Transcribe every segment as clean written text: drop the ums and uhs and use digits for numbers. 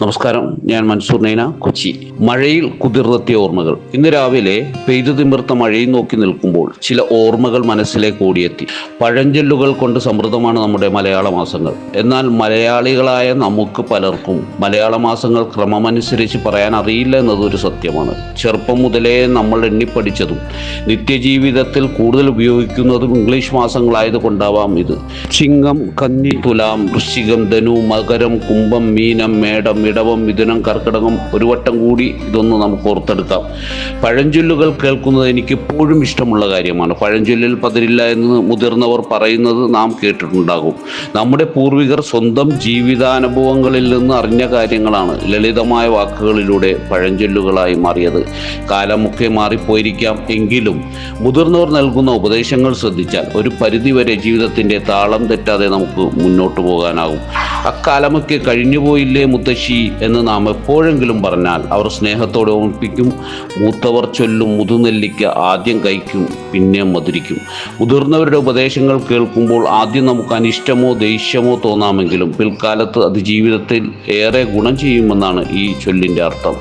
നമസ്കാരം, ഞാൻ മൻസൂർ നൈന, കൊച്ചി. മഴയിൽ കുതിർന്നെത്തിയ ഓർമ്മകൾ. ഇന്ന് രാവിലെ പെയ്തു തിമിർത്ത മഴയിൽ നോക്കി നിൽക്കുമ്പോൾ ചില ഓർമ്മകൾ മനസ്സിലേക്ക് ഓടിയെത്തി. പഴഞ്ചൊല്ലുകൾ കൊണ്ട് സമൃദ്ധമാണ് നമ്മുടെ മലയാള മാസങ്ങൾ. എന്നാൽ മലയാളികളായ നമുക്ക് പലർക്കും മലയാള മാസങ്ങൾ ക്രമമനുസരിച്ച് പറയാൻ അറിയില്ല എന്നതൊരു സത്യമാണ്. ചെറുപ്പം മുതലേ നമ്മൾ എണ്ണിപ്പടിച്ചതും നിത്യജീവിതത്തിൽ കൂടുതൽ ഉപയോഗിക്കുന്നതും ഇംഗ്ലീഷ് മാസങ്ങളായതുകൊണ്ടാവാം ഇത്. ചിങ്ങം, കന്നി, തുലാം, വൃശ്ചികം, ധനു, മകരം, കുംഭം, മീനം, മേടം, ഇടവം, മിഥുനം, കർക്കിടകം. ഒരു വട്ടം കൂടി ഇതൊന്ന് നമുക്ക് ഓർത്തെടുക്കാം. പഴഞ്ചൊല്ലുകൾ കേൾക്കുന്നത് എനിക്കിപ്പോഴും ഇഷ്ടമുള്ള കാര്യമാണ്. പഴഞ്ചൊല്ലിൽ പതിരില്ല എന്ന് മുതിർന്നവർ പറയുന്നത് നാം കേട്ടിട്ടുണ്ടാകും. നമ്മുടെ പൂർവികർ സ്വന്തം ജീവിതാനുഭവങ്ങളിൽ നിന്ന് അറിഞ്ഞ കാര്യങ്ങളാണ് ലളിതമായ വാക്കുകളിലൂടെ പഴഞ്ചൊല്ലുകളായി മാറിയത്. കാലമൊക്കെ മാറിപ്പോയിരിക്കാം, എങ്കിലും മുതിർന്നവർ നൽകുന്ന ഉപദേശങ്ങൾ ശ്രദ്ധിച്ചാൽ ഒരു പരിധിവരെ ജീവിതത്തിൻ്റെ താളം തെറ്റാതെ നമുക്ക് മുന്നോട്ട് പോകാനാകും. അക്കാലമൊക്കെ കഴിഞ്ഞുപോയില്ലേ മുത്തശ്ശി എന്ന് നാം എപ്പോഴെങ്കിലും പറഞ്ഞാൽ അവർ സ്നേഹത്തോടെ ഓർമ്മിപ്പിക്കും. മൂത്തവർ ചൊല്ലും മുതുനെല്ലിക്ക ആദ്യം കഴിക്കും, പിന്നെ മധുരിക്കും. മുതിർന്നവരുടെ ഉപദേശങ്ങൾ കേൾക്കുമ്പോൾ ആദ്യം നമുക്ക് അനിഷ്ടമോ ദേഷ്യമോ തോന്നാമെങ്കിലും പിൽക്കാലത്ത് അത് ജീവിതത്തിൽ ഏറെ ഗുണം ചെയ്യുമെന്നാണ് ഈ ചൊല്ലിൻ്റെ അർത്ഥം.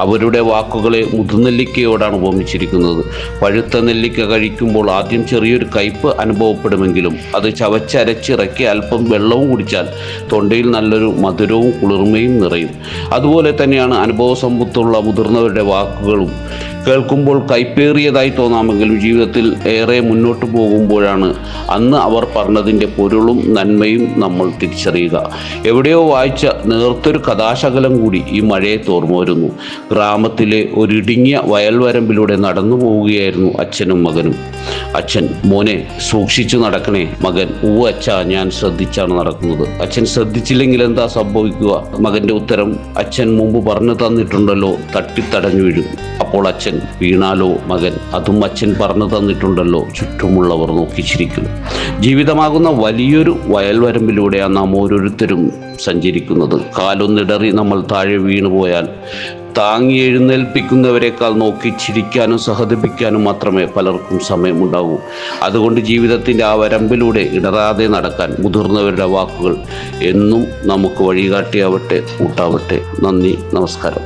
അവരുടെ വാക്കുകളെ മുതുനെല്ലിക്കയോടാണ് ഉപമിച്ചിരിക്കുന്നത്. പഴുത്ത നെല്ലിക്ക കഴിക്കുമ്പോൾ ആദ്യം ചെറിയൊരു കയ്പ് അനുഭവപ്പെടുമെങ്കിലും അത് ചവച്ചരച്ചിറക്കി അല്പം വെള്ളവും കുടിച്ചാൽ തൊണ്ടയിൽ നല്ലൊരു മധുരവും കുളിർമയും നിറയും. അതുപോലെ തന്നെയാണ് അനുഭവസമ്പത്തുള്ള മുതിർന്നവരുടെ വാക്കുകളും. കേൾക്കുമ്പോൾ കൈപ്പേറിയതായി തോന്നാമെങ്കിലും ജീവിതത്തിൽ ഏറെ മുന്നോട്ട് പോകുമ്പോഴാണ് അന്ന് അവർ പറഞ്ഞതിൻ്റെ പൊരുളും നന്മയും നമ്മൾ തിരിച്ചറിയുക. എവിടെയോ വായിച്ച നേർത്തൊരു കഥാശകലം കൂടി ഈ മഴയത്ത് ഓർമ്മ വരുന്നു. ഗ്രാമത്തിലെ ഒരിടുങ്ങിയ വയൽവരമ്പിലൂടെ നടന്നു പോവുകയായിരുന്നു അച്ഛനും മകനും. അച്ഛൻ: മോനെ, സൂക്ഷിച്ചു നടക്കണേ. മകൻ: അച്ഛ, ഞാൻ ശ്രദ്ധിച്ചാണ് നടക്കുന്നത്. അച്ഛൻ: ശ്രദ്ധിച്ചില്ലെങ്കിൽ എന്താ സംഭവിക്കുക? മകൻ്റെ ഉത്തരം: അച്ഛൻ മുമ്പ് പറഞ്ഞു തന്നിട്ടുണ്ടല്ലോ, തട്ടിത്തടഞ്ഞു വീഴും. അപ്പോൾ അച്ഛൻ: വീണാലോ? മകൻ: അതും അച്ഛൻ പറഞ്ഞു തന്നിട്ടുണ്ടല്ലോ. ചുറ്റുമുള്ളവർ നോക്കിച്ചിരിക്കും. ജീവിതമാകുന്ന വലിയൊരു വയൽവരമ്പിലൂടെയാണ് നാം ഓരോരുത്തരും സഞ്ചരിക്കുന്നത്. കാലൊന്നിടറി നമ്മൾ താഴെ വീണുപോയാൽ താങ്ങി എഴുന്നേൽപ്പിക്കുന്നവരെക്കാൾ നോക്കി ചിരിക്കാനും സഹതപിക്കാനും മാത്രമേ പലർക്കും സമയമുണ്ടാകൂ. അതുകൊണ്ട് ജീവിതത്തിൻ്റെ ആ വരമ്പിലൂടെ ഇടറാതെ നടക്കാൻ മുതിർന്നവരുടെ വാക്കുകൾ എന്നും നമുക്ക് വഴികാട്ടിയാവട്ടെ, കൂട്ടാവട്ടെ. നന്ദി, നമസ്കാരം.